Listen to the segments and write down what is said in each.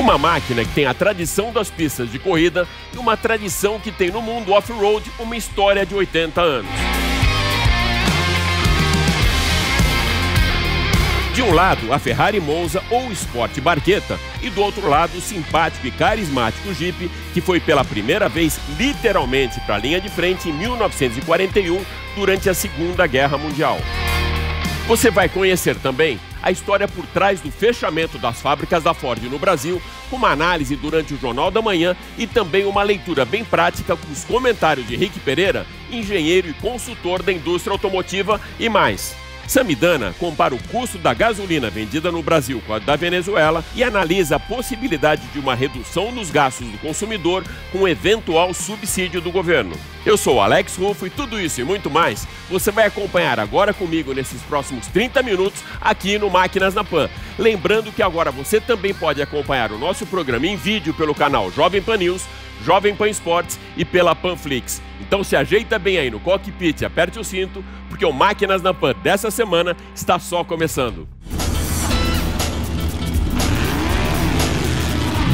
Uma máquina que tem a tradição das pistas de corrida e uma tradição que tem no mundo off-road uma história de 80 anos. De um lado, a Ferrari Monza ou Sport Barchetta, e do outro lado, o simpático e carismático Jeep, que foi pela primeira vez literalmente para a linha de frente em 1941, durante a Segunda Guerra Mundial. Você vai conhecer também a história por trás do fechamento das fábricas da Ford no Brasil, uma análise durante o Jornal da Manhã e também uma leitura bem prática com os comentários de Rick Pereira, engenheiro e consultor da indústria automotiva e mais. Samidana compara o custo da gasolina vendida no Brasil com a da Venezuela e analisa a possibilidade de uma redução nos gastos do consumidor com eventual subsídio do governo. Eu sou Alex Rufo e tudo isso e muito mais você vai acompanhar agora comigo nesses próximos 30 minutos aqui no Máquinas na Pan. Lembrando que agora você também pode acompanhar o nosso programa em vídeo pelo canal Jovem Pan News, Jovem Pan Esportes e pela Panflix. Então se ajeita bem aí no cockpit e aperte o cinto, porque o Máquinas na Pan dessa semana está só começando.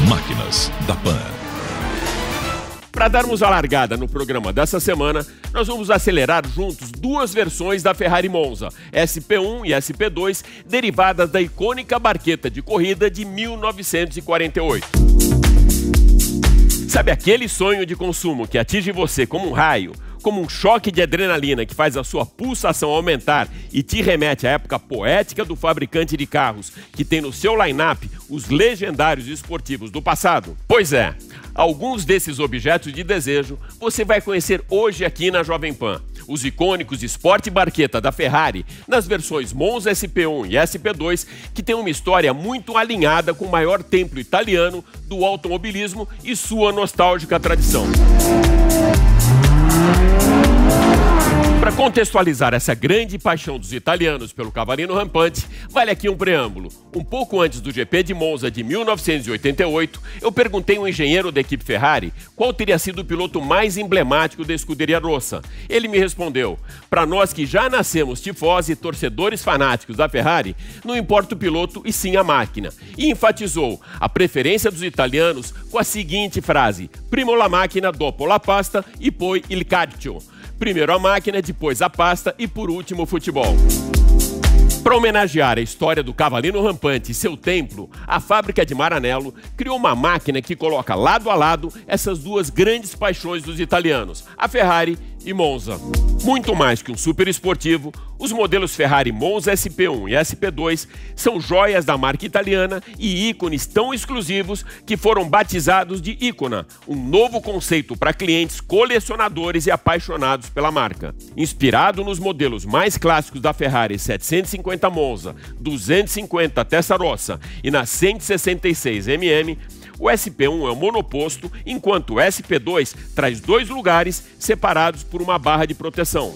Máquinas da Pan. Para darmos a largada no programa dessa semana, nós vamos acelerar juntos duas versões da Ferrari Monza, SP1 e SP2, derivadas da icônica Barchetta de corrida de 1948. Sabe aquele sonho de consumo que atinge você como um raio, como um choque de adrenalina que faz a sua pulsação aumentar e te remete à época poética do fabricante de carros que tem no seu line-up os legendários esportivos do passado? Pois é, alguns desses objetos de desejo você vai conhecer hoje aqui na Jovem Pan. Os icônicos Sport Barchetta da Ferrari, nas versões Monza SP1 e SP2, que tem uma história muito alinhada com o maior templo italiano do automobilismo e sua nostálgica tradição. Para contextualizar essa grande paixão dos italianos pelo cavalinho rampante, vale aqui um preâmbulo. Um pouco antes do GP de Monza de 1988, eu perguntei ao engenheiro da equipe Ferrari qual teria sido o piloto mais emblemático da Scuderia Rossa. Ele me respondeu: para nós que já nascemos tifosi e torcedores fanáticos da Ferrari, não importa o piloto e sim a máquina. E enfatizou a preferência dos italianos com a seguinte frase: primo la macchina, dopo la pasta e poi il calcio. Primeiro a máquina, depois a pasta e por último o futebol. Para homenagear a história do cavalinho rampante e seu templo, a fábrica de Maranello criou uma máquina que coloca lado a lado essas duas grandes paixões dos italianos, a Ferrari e Monza. Muito mais que um super esportivo, os modelos Ferrari Monza SP1 e SP2 são joias da marca italiana e ícones tão exclusivos que foram batizados de Icona, um novo conceito para clientes colecionadores e apaixonados pela marca. Inspirado nos modelos mais clássicos da Ferrari 750 Monza, 250 Testarossa e na 166 MM, o SP1 é um monoposto, enquanto o SP2 traz dois lugares separados por uma barra de proteção.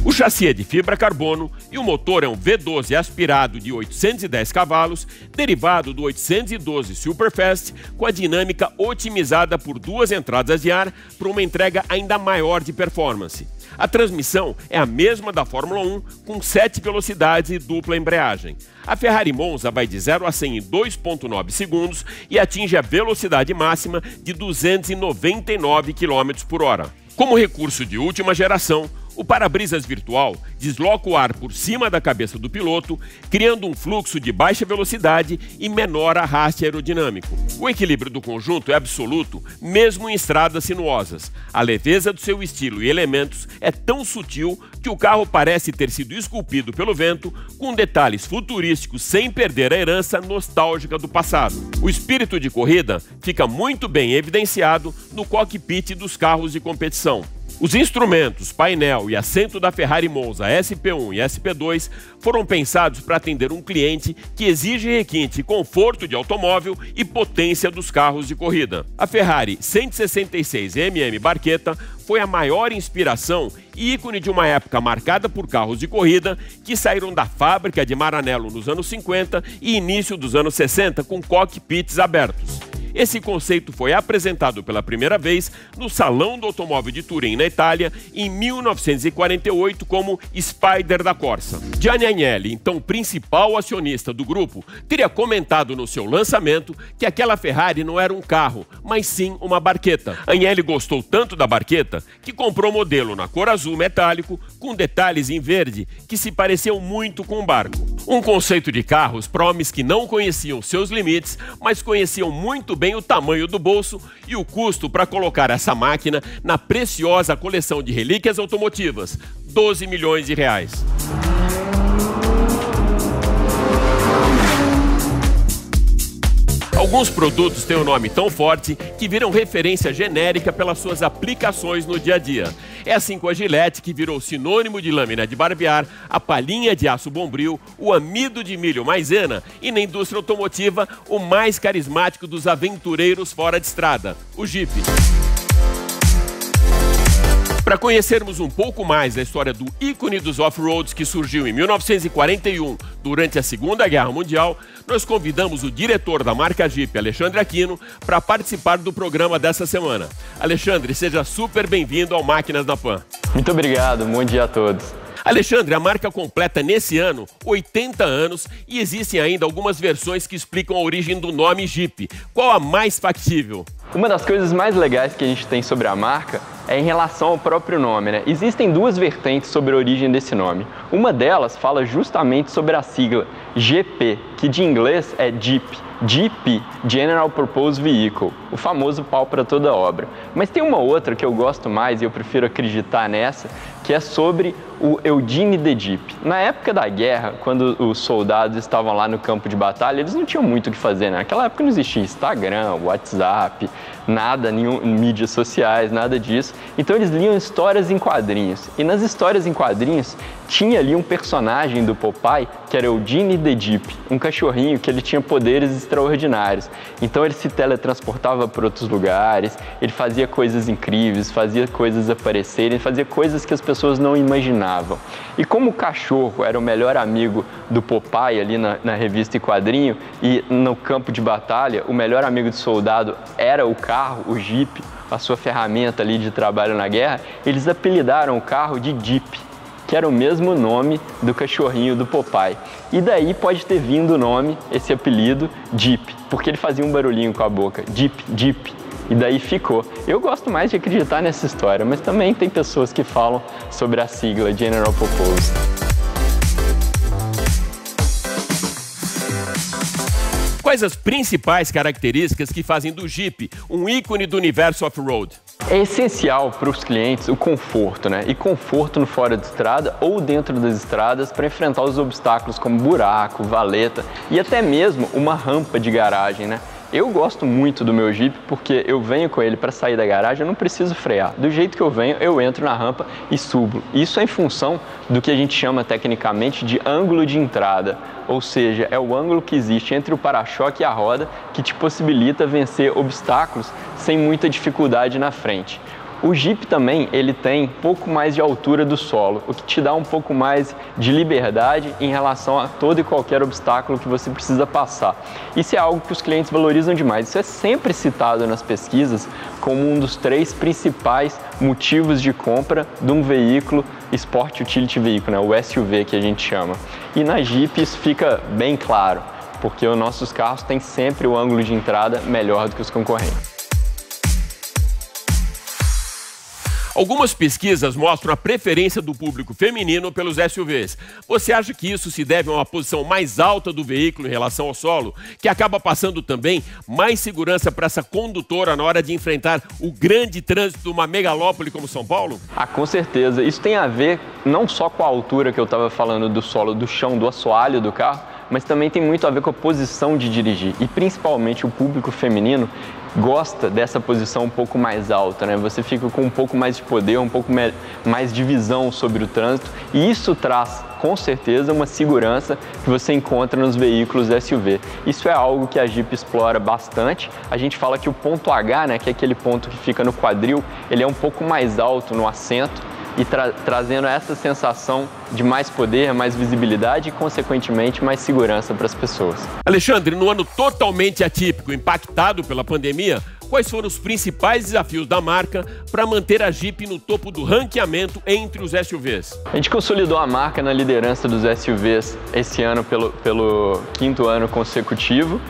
O chassi é de fibra carbono e o motor é um V12 aspirado de 810 cavalos, derivado do 812 Superfast, com a dinâmica otimizada por duas entradas de ar para uma entrega ainda maior de performance. A transmissão é a mesma da Fórmula 1, com 7 velocidades e dupla embreagem. A Ferrari Monza vai de 0 a 100 em 2,9 segundos e atinge a velocidade máxima de 299 km por hora. Como recurso de última geração, o para-brisas virtual desloca o ar por cima da cabeça do piloto, criando um fluxo de baixa velocidade e menor arraste aerodinâmico. O equilíbrio do conjunto é absoluto, mesmo em estradas sinuosas. A leveza do seu estilo e elementos é tão sutil que o carro parece ter sido esculpido pelo vento, com detalhes futurísticos sem perder a herança nostálgica do passado. O espírito de corrida fica muito bem evidenciado no cockpit dos carros de competição. Os instrumentos, painel e assento da Ferrari Monza SP1 e SP2 foram pensados para atender um cliente que exige requinte conforto de automóvel e potência dos carros de corrida. A Ferrari 166 MM Barchetta foi a maior inspiração e ícone de uma época marcada por carros de corrida que saíram da fábrica de Maranello nos anos 50 e início dos anos 60 com cockpits abertos. Esse conceito foi apresentado pela primeira vez no Salão do Automóvel de Turim, na Itália, em 1948, como Spider da Corsa. Gianni Agnelli, então principal acionista do grupo, teria comentado no seu lançamento que aquela Ferrari não era um carro, mas sim uma barqueta. Agnelli gostou tanto da barqueta que comprou o modelo na cor azul metálico, com detalhes em verde que se pareciam muito com um barco. Um conceito de carros para homens que não conheciam seus limites, mas conheciam muito bem o tamanho do bolso e o custo para colocar essa máquina na preciosa coleção de relíquias automotivas, 12 milhões de reais. Alguns produtos têm um nome tão forte que viram referência genérica pelas suas aplicações no dia a dia. É assim com a Gillette, que virou sinônimo de lâmina de barbear, a palhinha de aço Bombril, o amido de milho maisena e, na indústria automotiva, o mais carismático dos aventureiros fora de estrada, o Jeep. Para conhecermos um pouco mais da história do ícone dos off-roads que surgiu em 1941 durante a Segunda Guerra Mundial, nós convidamos o diretor da marca Jeep, Alexandre Aquino, para participar do programa dessa semana. Alexandre, seja super bem-vindo ao Máquinas na Pan. Muito obrigado, bom dia a todos. Alexandre, a marca completa nesse ano 80 anos e existem ainda algumas versões que explicam a origem do nome Jeep. Qual a mais factível? Uma das coisas mais legais que a gente tem sobre a marca é em relação ao próprio nome, né? Existem duas vertentes sobre a origem desse nome. Uma delas fala justamente sobre a sigla GP, que de inglês é Jeep. Jeep, General Purpose Vehicle, o famoso pau para toda obra. Mas tem uma outra que eu gosto mais e eu prefiro acreditar nessa, que é sobre o Eugene de Jeep. Na época da guerra, quando os soldados estavam lá no campo de batalha, eles não tinham muito o que fazer, né? Naquela época não existia Instagram, WhatsApp, nada, mídias sociais, nada disso. Então eles liam histórias em quadrinhos. E nas histórias em quadrinhos tinha ali um personagem do Popeye, que era Eugene de Jeep, um cachorrinho que ele tinha poderes extraordinários. Então ele se teletransportava para outros lugares, ele fazia coisas incríveis, fazia coisas aparecerem, fazia coisas que as pessoas não imaginavam. E como o cachorro era o melhor amigo do Popeye ali na revista e quadrinho, e no campo de batalha o melhor amigo do soldado era o carro, o Jeep, a sua ferramenta ali de trabalho na guerra, eles apelidaram o carro de Jeep, que era o mesmo nome do cachorrinho do Popeye. E daí pode ter vindo o nome, esse apelido, Jeep, porque ele fazia um barulhinho com a boca, Jeep, Jeep, e daí ficou. Eu gosto mais de acreditar nessa história, mas também tem pessoas que falam sobre a sigla General Purpose. Quais as principais características que fazem do Jeep um ícone do universo off-road? É essencial para os clientes o conforto, né? E conforto no fora de estrada ou dentro das estradas para enfrentar os obstáculos como buraco, valeta e até mesmo uma rampa de garagem, né? Eu gosto muito do meu Jeep porque eu venho com ele para sair da garagem, eu não preciso frear. Do jeito que eu venho, eu entro na rampa e subo. Isso é em função do que a gente chama tecnicamente de ângulo de entrada. Ou seja, é o ângulo que existe entre o para-choque e a roda que te possibilita vencer obstáculos sem muita dificuldade na frente. O Jeep também, ele tem pouco mais de altura do solo, o que te dá um pouco mais de liberdade em relação a todo e qualquer obstáculo que você precisa passar. Isso é algo que os clientes valorizam demais. Isso é sempre citado nas pesquisas como um dos 3 principais motivos de compra de um veículo Sport Utility Vehicle, né? O SUV que a gente chama. E na Jeep isso fica bem claro, porque os nossos carros têm sempre o ângulo de entrada melhor do que os concorrentes. Algumas pesquisas mostram a preferência do público feminino pelos SUVs. Você acha que isso se deve a uma posição mais alta do veículo em relação ao solo, que acaba passando também mais segurança para essa condutora na hora de enfrentar o grande trânsito de uma megalópole como São Paulo? Ah, com certeza. Isso tem a ver não só com a altura que eu estava falando do solo, do chão, do assoalho do carro, mas também tem muito a ver com a posição de dirigir. E principalmente o público feminino gosta dessa posição um pouco mais alta, né? Você fica com um pouco mais de poder, um pouco mais de visão sobre o trânsito, e isso traz, com certeza, uma segurança que você encontra nos veículos SUV. Isso é algo que a Jeep explora bastante. A gente fala que o ponto H, né, que é aquele ponto que fica no quadril, ele é um pouco mais alto no assento, e trazendo essa sensação de mais poder, mais visibilidade e, consequentemente, mais segurança para as pessoas. Alexandre, no ano totalmente atípico, impactado pela pandemia, quais foram os principais desafios da marca para manter a Jeep no topo do ranqueamento entre os SUVs? A gente consolidou a marca na liderança dos SUVs esse ano pelo 5º ano consecutivo.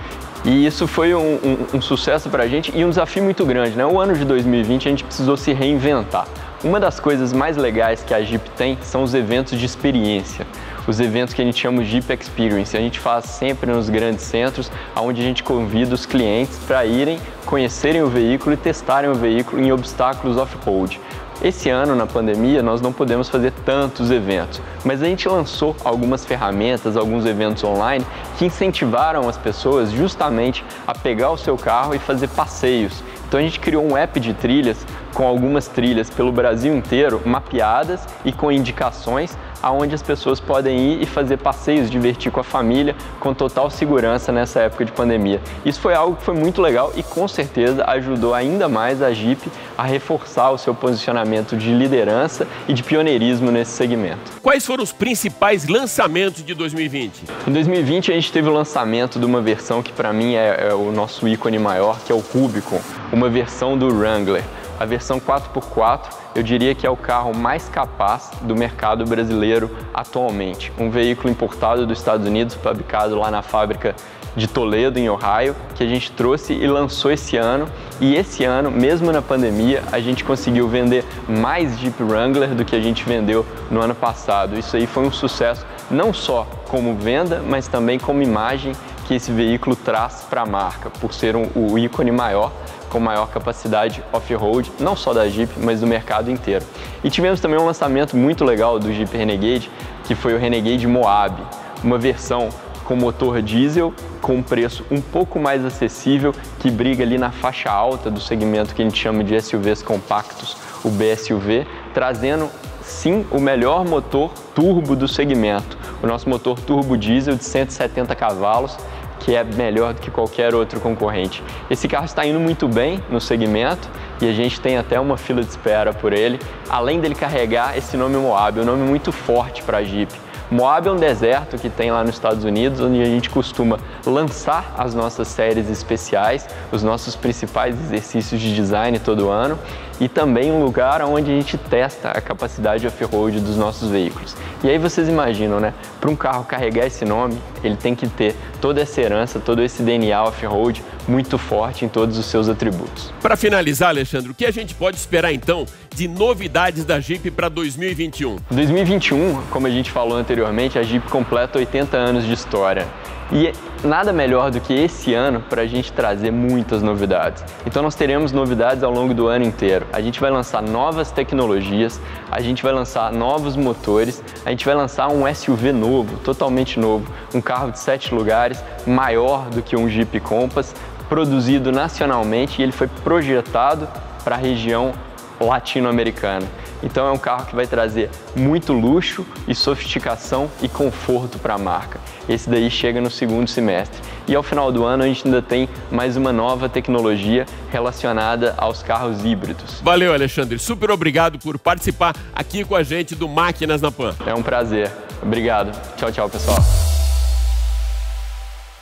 E isso foi um sucesso para a gente e um desafio muito grande, né? O ano de 2020 a gente precisou se reinventar. Uma das coisas mais legais que a Jeep tem são os eventos de experiência. Os eventos que a gente chama de Jeep Experience. A gente faz sempre nos grandes centros, onde a gente convida os clientes para irem conhecerem o veículo e testarem o veículo em obstáculos off-road. Esse ano, na pandemia, nós não podemos fazer tantos eventos, mas a gente lançou algumas ferramentas, alguns eventos online que incentivaram as pessoas justamente a pegar o seu carro e fazer passeios. Então a gente criou um app de trilhas com algumas trilhas pelo Brasil inteiro, mapeadas e com indicações aonde as pessoas podem ir e fazer passeios, divertir com a família, com total segurança nessa época de pandemia. Isso foi algo que foi muito legal e com certeza ajudou ainda mais a Jeep a reforçar o seu posicionamento de liderança e de pioneirismo nesse segmento. Quais foram os principais lançamentos de 2020? Em 2020 a gente teve o lançamento de uma versão que para mim é o nosso ícone maior, que é o Rubicon, uma versão do Wrangler. A versão 4x4, eu diria que é o carro mais capaz do mercado brasileiro atualmente. Um veículo importado dos Estados Unidos, fabricado lá na fábrica de Toledo, em Ohio, que a gente trouxe e lançou esse ano. E esse ano, mesmo na pandemia, a gente conseguiu vender mais Jeep Wrangler do que a gente vendeu no ano passado. Isso aí foi um sucesso, não só como venda, mas também como imagem que esse veículo traz para a marca, por ser o ícone maior, com maior capacidade off-road, não só da Jeep, mas do mercado inteiro. E tivemos também um lançamento muito legal do Jeep Renegade, que foi o Renegade Moab, uma versão com motor diesel, com um preço um pouco mais acessível, que briga ali na faixa alta do segmento que a gente chama de SUVs compactos, o BSUV, trazendo sim o melhor motor turbo do segmento. O nosso motor turbo diesel de 170 cavalos, que é melhor do que qualquer outro concorrente. Esse carro está indo muito bem no segmento e a gente tem até uma fila de espera por ele, além dele carregar esse nome Moab, um nome muito forte para a Jeep. Moab é um deserto que tem lá nos Estados Unidos, onde a gente costuma lançar as nossas séries especiais, os nossos principais exercícios de design todo ano, e também um lugar onde a gente testa a capacidade off-road dos nossos veículos. E aí vocês imaginam, né? Para um carro carregar esse nome, ele tem que ter toda essa herança, todo esse DNA off-road muito forte em todos os seus atributos. Para finalizar, Alexandre, o que a gente pode esperar então de novidades da Jeep para 2021? 2021, como a gente falou anteriormente, a Jeep completa 80 anos de história. E nada melhor do que esse ano para a gente trazer muitas novidades. Então nós teremos novidades ao longo do ano inteiro. A gente vai lançar novas tecnologias, a gente vai lançar novos motores, a gente vai lançar um SUV novo, totalmente novo, um carro de 7 lugares, maior do que um Jeep Compass, produzido nacionalmente e ele foi projetado para a região latino-americana. Então é um carro que vai trazer muito luxo e sofisticação e conforto para a marca. Esse daí chega no segundo semestre. E ao final do ano a gente ainda tem mais uma nova tecnologia relacionada aos carros híbridos. Valeu, Alexandre. Super obrigado por participar aqui com a gente do Máquinas na Pan. É um prazer. Obrigado. Tchau, tchau, pessoal.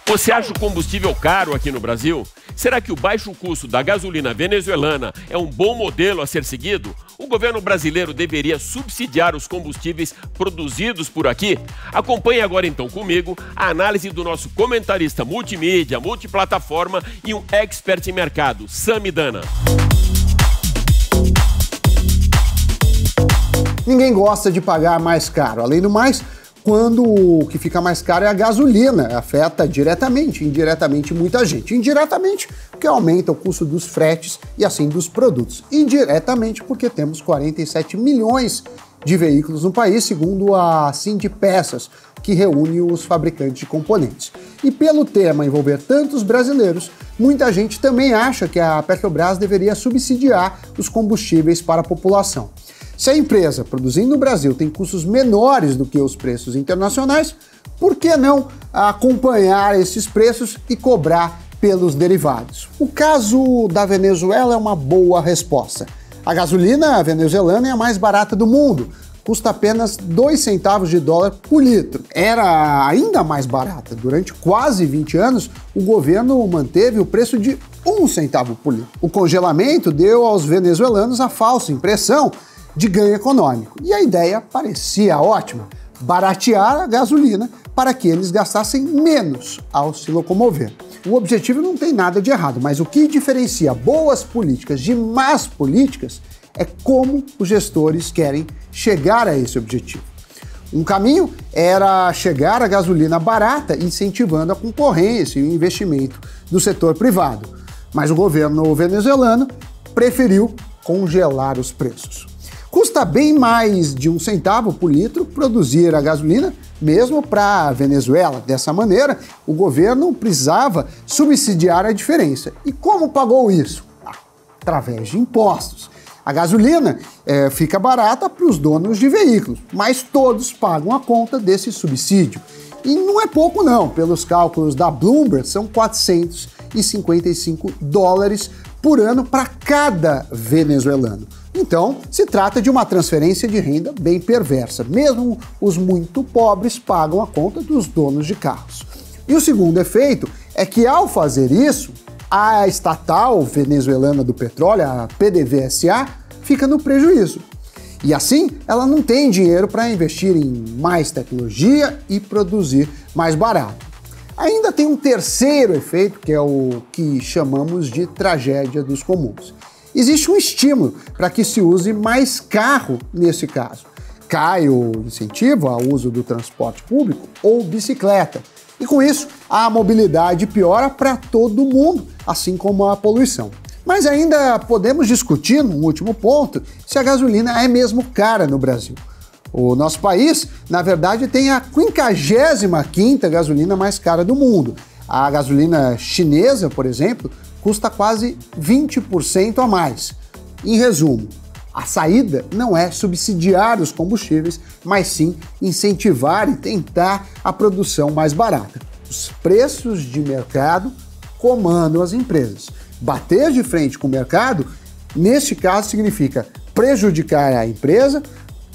Você acha o combustível caro aqui no Brasil? Será que o baixo custo da gasolina venezuelana é um bom modelo a ser seguido? O governo brasileiro deveria subsidiar os combustíveis produzidos por aqui? Acompanhe agora então comigo a análise do nosso comentarista multimídia, multiplataforma e um expert em mercado, Sami Dana. Ninguém gosta de pagar mais caro. Além do mais, quando o que fica mais caro é a gasolina, afeta diretamente, indiretamente muita gente. Indiretamente, porque aumenta o custo dos fretes e assim dos produtos. Indiretamente, porque temos 47 milhões de veículos no país, segundo a Sindipeças, que reúne os fabricantes de componentes. E pelo tema envolver tantos brasileiros, muita gente também acha que a Petrobras deveria subsidiar os combustíveis para a população. Se a empresa produzindo no Brasil tem custos menores do que os preços internacionais, por que não acompanhar esses preços e cobrar pelos derivados? O caso da Venezuela é uma boa resposta. A gasolina venezuelana é a mais barata do mundo. Custa apenas 2 centavos de dólar por litro. Era ainda mais barata. Durante quase 20 anos, o governo manteve o preço de 1 centavo por litro. O congelamento deu aos venezuelanos a falsa impressão de ganho econômico. E a ideia parecia ótima: baratear a gasolina para que eles gastassem menos ao se locomover. O objetivo não tem nada de errado, mas o que diferencia boas políticas de más políticas é como os gestores querem chegar a esse objetivo. Um caminho era chegar a gasolina barata, incentivando a concorrência e o investimento do setor privado. Mas o governo venezuelano preferiu congelar os preços. Custa bem mais de 1 centavo por litro produzir a gasolina, mesmo para a Venezuela. Dessa maneira, o governo precisava subsidiar a diferença. E como pagou isso? Através de impostos. A gasolina fica barata para os donos de veículos, mas todos pagam a conta desse subsídio. E não é pouco não, pelos cálculos da Bloomberg, são 455 dólares por ano para cada venezuelano. Então, se trata de uma transferência de renda bem perversa. Mesmo os muito pobres pagam a conta dos donos de carros. E o segundo efeito é que, ao fazer isso, a estatal venezuelana do petróleo, a PDVSA, fica no prejuízo. E assim, ela não tem dinheiro para investir em mais tecnologia e produzir mais barato. Ainda tem um terceiro efeito, que é o que chamamos de tragédia dos comuns. Existe um estímulo para que se use mais carro nesse caso. Cai o incentivo ao uso do transporte público ou bicicleta. E com isso, a mobilidade piora para todo mundo, assim como a poluição. Mas ainda podemos discutir, num último ponto, se a gasolina é mesmo cara no Brasil. O nosso país, na verdade, tem a 55ª gasolina mais cara do mundo. A gasolina chinesa, por exemplo, custa quase 20% a mais. Em resumo, a saída não é subsidiar os combustíveis, mas sim incentivar e tentar a produção mais barata. Os preços de mercado comandam as empresas. Bater de frente com o mercado, neste caso, significa prejudicar a empresa,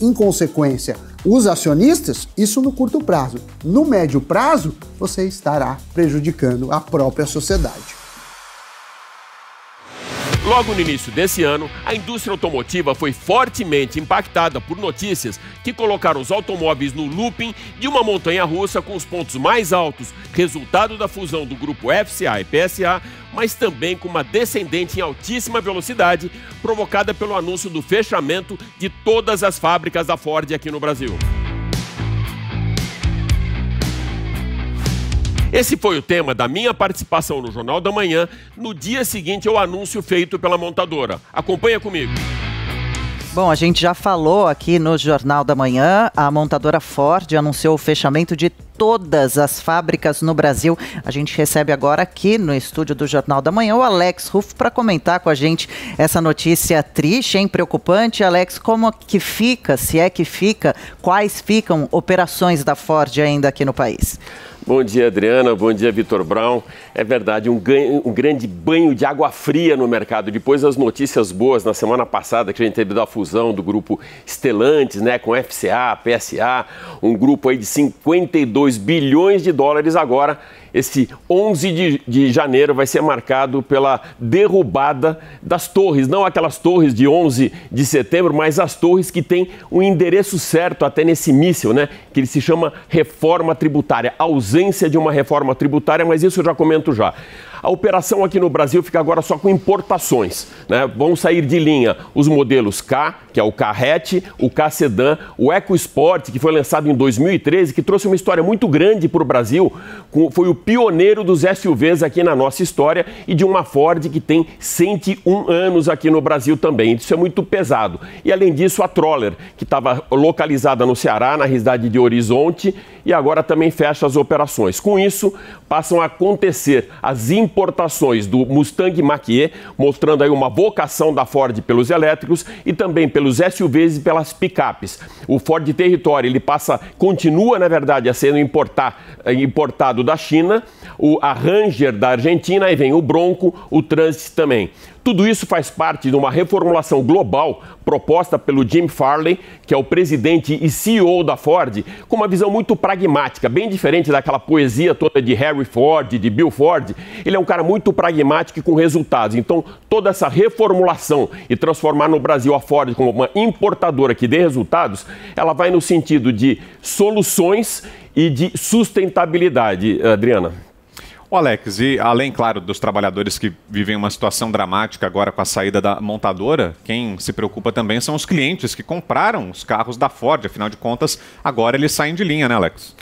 em consequência, os acionistas, isso no curto prazo. No médio prazo, você estará prejudicando a própria sociedade. Logo no início desse ano, a indústria automotiva foi fortemente impactada por notícias que colocaram os automóveis no looping de uma montanha-russa com os pontos mais altos, resultado da fusão do grupo FCA e PSA, mas também com uma descendente em altíssima velocidade, provocada pelo anúncio do fechamento de todas as fábricas da Ford aqui no Brasil. Esse foi o tema da minha participação no Jornal da Manhã, no dia seguinte ao anúncio feito pela montadora. Acompanha comigo. Bom, a gente já falou aqui no Jornal da Manhã, a montadora Ford anunciou o fechamento de todas as fábricas no Brasil. A gente recebe agora aqui no estúdio do Jornal da Manhã o Alex Ruff para comentar com a gente essa notícia triste, hein, preocupante. Alex, como que fica, se é que fica, quais ficam operações da Ford ainda aqui no país? Bom dia, Adriana. Bom dia, Vitor Brown. É verdade, um grande banho de água fria no mercado. Depois das notícias boas na semana passada que a gente teve da fusão do grupo Stellantis, né, com FCA, PSA, um grupo aí de 52 bilhões de dólares. Agora, esse 11 de janeiro vai ser marcado pela derrubada das torres, não aquelas torres de 11 de setembro, mas as torres que têm um endereço certo até nesse míssil, né? Que ele se chama reforma tributária, ausência de uma reforma tributária, mas isso eu já comento já. A operação aqui no Brasil fica agora só com importações, né? Vão sair de linha os modelos K, que é o K-Hatch, o K-Sedan, o EcoSport, que foi lançado em 2013, que trouxe uma história muito grande para o Brasil, foi o pioneiro dos SUVs aqui na nossa história e de uma Ford que tem 101 anos aqui no Brasil também. Isso é muito pesado. E além disso, a Troller, que estava localizada no Ceará, na cidade de Horizonte, e agora também fecha as operações. Com isso, passam a acontecer as importações do Mustang Mach-E, mostrando aí uma vocação da Ford pelos elétricos e também pelos SUVs e pelas picapes. O Ford Territory, ele continua, na verdade, a ser importado da China, a Ranger da Argentina, aí vem o Bronco, o Transit também. Tudo isso faz parte de uma reformulação global proposta pelo Jim Farley, que é o presidente e CEO da Ford, com uma visão muito pragmática, bem diferente daquela poesia toda de Harry Ford, de Bill Ford. Ele é um cara muito pragmático e com resultados. Então, toda essa reformulação e transformar no Brasil a Ford como uma importadora que dê resultados, ela vai no sentido de soluções e de sustentabilidade, Adriana. O Alex, e além, claro, dos trabalhadores que vivem uma situação dramática agora com a saída da montadora, quem se preocupa também são os clientes que compraram os carros da Ford. Afinal de contas, agora eles saem de linha, né, Alex?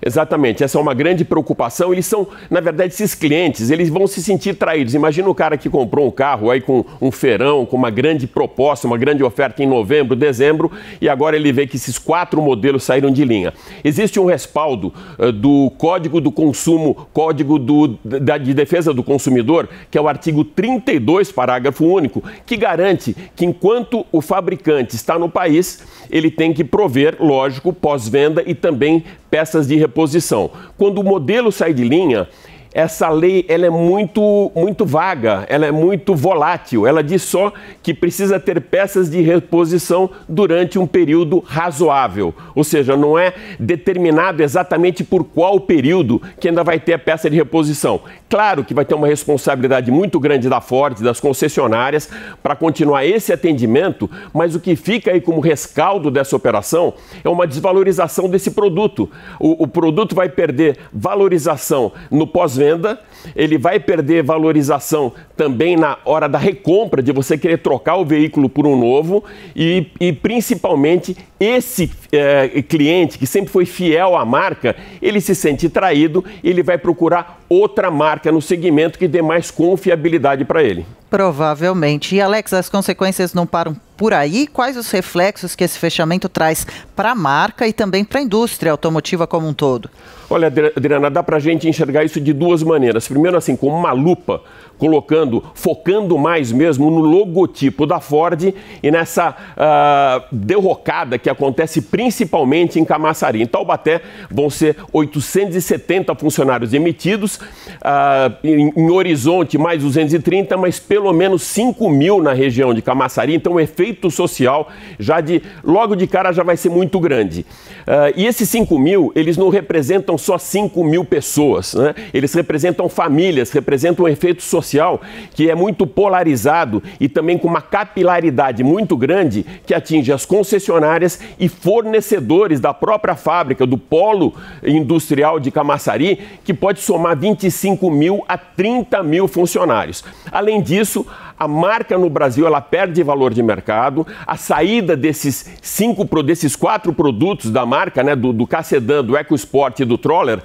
Exatamente, essa é uma grande preocupação. Eles são, na verdade, esses clientes, eles vão se sentir traídos. Imagina o cara que comprou um carro aí com um feirão, com uma grande proposta, uma grande oferta em novembro, dezembro, e agora ele vê que esses 4 modelos saíram de linha. Existe um respaldo do Código do Consumo, Código de Defesa do Consumidor, que é o artigo 32, parágrafo único, que garante que enquanto o fabricante está no país, ele tem que prover, lógico, pós-venda e também peças de reposição. Quando o modelo sai de linha, essa lei ela é muito vaga, ela é muito volátil. Ela diz só que precisa ter peças de reposição durante um período razoável. Ou seja, não é determinado exatamente por qual período que ainda vai ter a peça de reposição. Claro que vai ter uma responsabilidade muito grande da Ford, das concessionárias, para continuar esse atendimento, mas o que fica aí como rescaldo dessa operação é uma desvalorização desse produto. O produto vai perder valorização no pós-venda, ele vai perder valorização também na hora da recompra, de você querer trocar o veículo por um novo e principalmente esse cliente que sempre foi fiel à marca, ele se sente traído e ele vai procurar outra marca no segmento que dê mais confiabilidade para ele. Provavelmente. E, Alex, as consequências não param por aí? Quais os reflexos que esse fechamento traz para a marca e também para a indústria automotiva como um todo? Olha, Adriana, dá para a gente enxergar isso de duas maneiras. Primeiro, assim, com uma lupa, focando mais mesmo no logotipo da Ford e nessa derrocada que acontece principalmente em Camaçari. Em Taubaté vão ser 870 funcionários demitidos, em Horizonte mais 230, mas pelo menos 5 mil na região de Camaçari. Então o efeito social logo de cara já vai ser muito grande. E esses 5 mil, eles não representam só 5 mil pessoas, né? Eles representam famílias, representam um efeito social que é muito polarizado e também com uma capilaridade muito grande que atinge as concessionárias e fornecedores da própria fábrica, do polo industrial de Camaçari, que pode somar 25 mil a 30 mil funcionários. Além disso, a marca no Brasil ela perde valor de mercado, a saída desses 4 produtos da marca, né, do K-Sedan, do EcoSport e do Troller,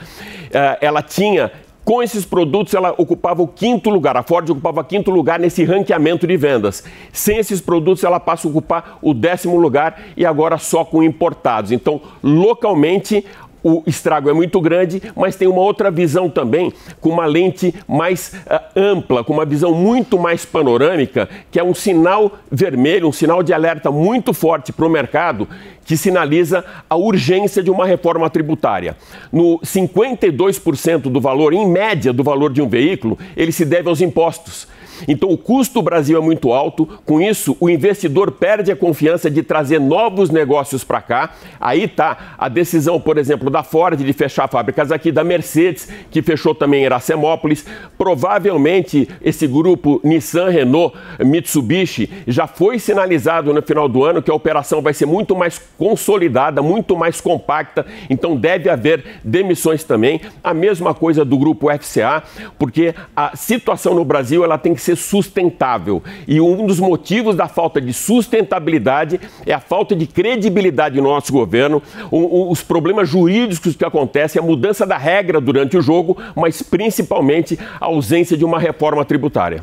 ela tinha... Com esses produtos, ela ocupava o 5º lugar. A Ford ocupava o 5º lugar nesse ranqueamento de vendas. Sem esses produtos, ela passa a ocupar o 10º lugar e agora só com importados. Então, localmente, o estrago é muito grande, mas tem uma outra visão também, com uma lente mais ampla, com uma visão muito mais panorâmica, que é um sinal vermelho, um sinal de alerta muito forte para o mercado, que sinaliza a urgência de uma reforma tributária. No 52% do valor, em média, do valor de um veículo, ele se deve aos impostos. Então, o custo do Brasil é muito alto. Com isso, o investidor perde a confiança de trazer novos negócios para cá. Aí está a decisão, por exemplo, da Ford de fechar fábricas aqui, da Mercedes, que fechou também em Iracemópolis. Provavelmente, esse grupo Nissan, Renault, Mitsubishi, já foi sinalizado no final do ano que a operação vai ser muito mais consolidada, muito mais compacta. Então, deve haver demissões também. A mesma coisa do grupo FCA, porque a situação no Brasil ela tem que ser sustentável. E um dos motivos da falta de sustentabilidade é a falta de credibilidade no nosso governo, os problemas jurídicos que acontecem, a mudança da regra durante o jogo, mas principalmente a ausência de uma reforma tributária.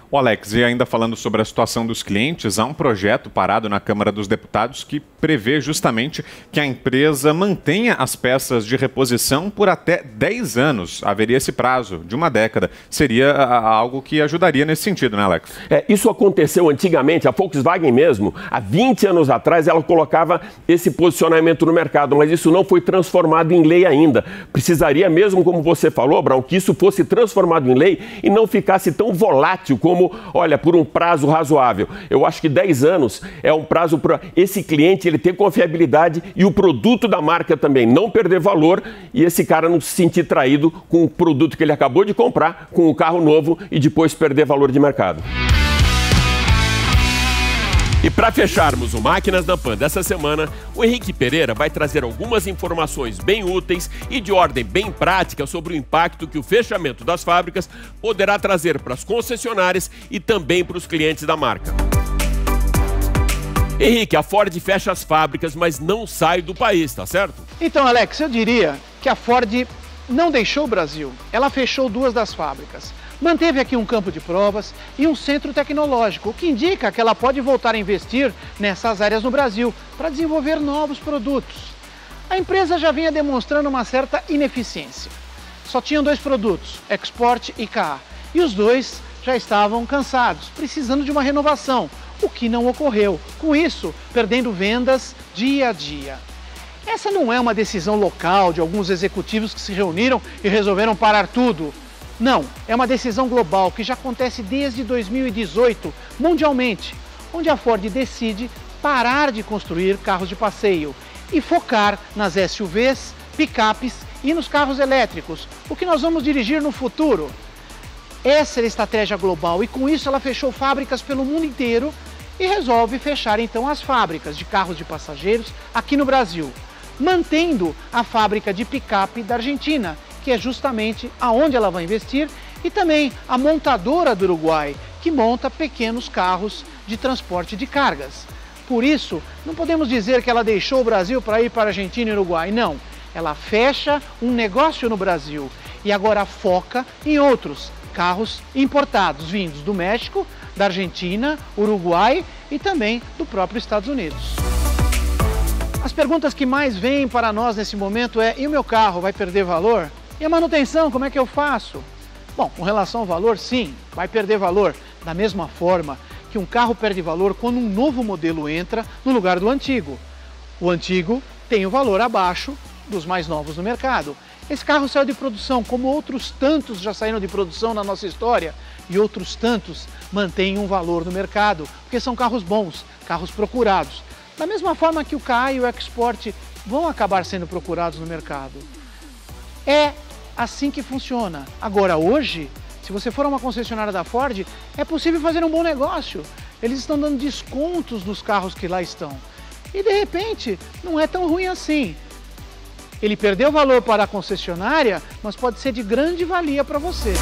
O Alex, e ainda falando sobre a situação dos clientes, há um projeto parado na Câmara dos Deputados que prevê justamente que a empresa mantenha as peças de reposição por até 10 anos. Haveria esse prazo de uma década. Seria algo que ajudaria nesse sentido, né, Alex? Isso aconteceu antigamente, a Volkswagen mesmo, há 20 anos atrás, ela colocava esse posicionamento no mercado, mas isso não foi transformado em lei ainda. Precisaria mesmo, como você falou, Brown, que isso fosse transformado em lei e não ficasse tão volátil como como, olha, por um prazo razoável. Eu acho que 10 anos é um prazo para esse cliente ele ter confiabilidade e o produto da marca também não perder valor e esse cara não se sentir traído com o produto que ele acabou de comprar, com o carro novo e depois perder valor de mercado. E para fecharmos o Máquinas da Pan dessa semana, o Henrique Pereira vai trazer algumas informações bem úteis e de ordem bem prática sobre o impacto que o fechamento das fábricas poderá trazer para as concessionárias e também para os clientes da marca. Henrique, a Ford fecha as fábricas, mas não sai do país, tá certo? Então, Alex, eu diria que a Ford não deixou o Brasil. Ela fechou 2 das fábricas. Manteve aqui um campo de provas e um centro tecnológico, o que indica que ela pode voltar a investir nessas áreas no Brasil para desenvolver novos produtos. A empresa já vinha demonstrando uma certa ineficiência. Só tinham 2 produtos, Export e KA, e os 2 já estavam cansados, precisando de uma renovação, o que não ocorreu. Com isso, perdendo vendas dia a dia. Essa não é uma decisão local de alguns executivos que se reuniram e resolveram parar tudo. Não, é uma decisão global que já acontece desde 2018, mundialmente, onde a Ford decide parar de construir carros de passeio e focar nas SUVs, picapes e nos carros elétricos, o que nós vamos dirigir no futuro. Essa é a estratégia global e com isso ela fechou fábricas pelo mundo inteiro e resolve fechar então as fábricas de carros de passageiros aqui no Brasil, mantendo a fábrica de picape da Argentina, que é justamente aonde ela vai investir, e também a montadora do Uruguai, que monta pequenos carros de transporte de cargas. Por isso, não podemos dizer que ela deixou o Brasil para ir para a Argentina e Uruguai, não. Ela fecha um negócio no Brasil e agora foca em outros carros importados, vindos do México, da Argentina, Uruguai e também do próprio Estados Unidos. As perguntas que mais vêm para nós nesse momento é: e o meu carro vai perder valor? E a manutenção, como é que eu faço? Bom, com relação ao valor, sim, vai perder valor. Da mesma forma que um carro perde valor quando um novo modelo entra no lugar do antigo. O antigo tem o valor abaixo dos mais novos no mercado. Esse carro saiu de produção, como outros tantos já saíram de produção na nossa história, e outros tantos mantêm um valor no mercado, porque são carros bons, carros procurados. Da mesma forma que o KA e o Export vão acabar sendo procurados no mercado. É assim que funciona. Agora, hoje, se você for a uma concessionária da Ford, é possível fazer um bom negócio. Eles estão dando descontos nos carros que lá estão. E, de repente, não é tão ruim assim. Ele perdeu valor para a concessionária, mas pode ser de grande valia para você.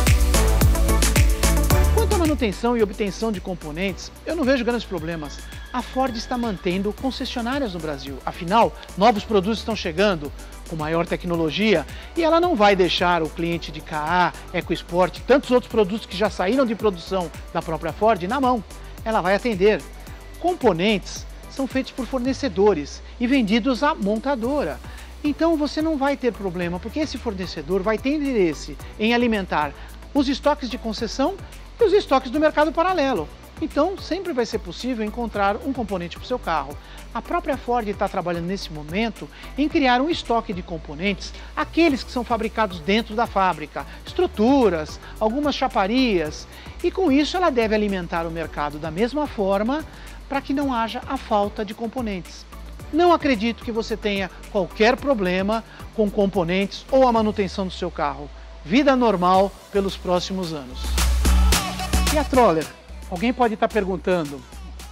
Quanto à manutenção e obtenção de componentes, eu não vejo grandes problemas. A Ford está mantendo concessionárias no Brasil. Afinal, novos produtos estão chegando com maior tecnologia e ela não vai deixar o cliente de KA, EcoSport e tantos outros produtos que já saíram de produção da própria Ford na mão. Ela vai atender. Componentes são feitos por fornecedores e vendidos à montadora. Então você não vai ter problema, porque esse fornecedor vai ter interesse em alimentar os estoques de concessão e os estoques do mercado paralelo. Então sempre vai ser possível encontrar um componente para o seu carro. A própria Ford está trabalhando nesse momento em criar um estoque de componentes, aqueles que são fabricados dentro da fábrica, estruturas, algumas chaparias, e com isso ela deve alimentar o mercado da mesma forma para que não haja a falta de componentes. Não acredito que você tenha qualquer problema com componentes ou a manutenção do seu carro. Vida normal pelos próximos anos. E a Troller? Alguém pode estar perguntando,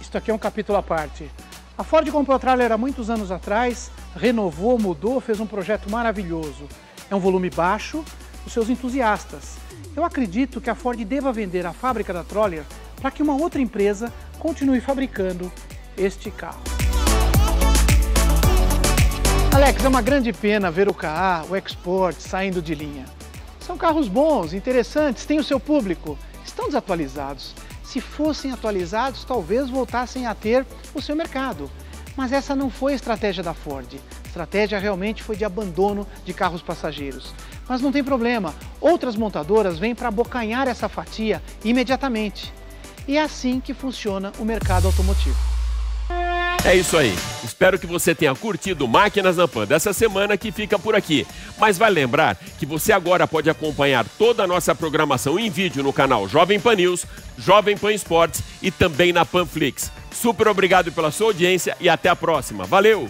isto aqui é um capítulo à parte. A Ford comprou a Troller há muitos anos atrás, renovou, mudou, fez um projeto maravilhoso. É um volume baixo, os seus entusiastas. Eu acredito que a Ford deva vender a fábrica da Troller para que uma outra empresa continue fabricando este carro. Alex, é uma grande pena ver o KA, o Export saindo de linha. São carros bons, interessantes, têm o seu público, estão desatualizados. Se fossem atualizados, talvez voltassem a ter o seu mercado. Mas essa não foi a estratégia da Ford. A estratégia realmente foi de abandono de carros passageiros. Mas não tem problema, outras montadoras vêm para abocanhar essa fatia imediatamente. E é assim que funciona o mercado automotivo. É isso aí. Espero que você tenha curtido Máquinas na Pan dessa semana, que fica por aqui. Mas vai lembrar que você agora pode acompanhar toda a nossa programação em vídeo no canal Jovem Pan News, Jovem Pan Esportes e também na Panflix. Super obrigado pela sua audiência e até a próxima. Valeu!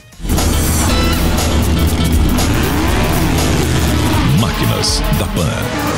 Máquinas da Pan.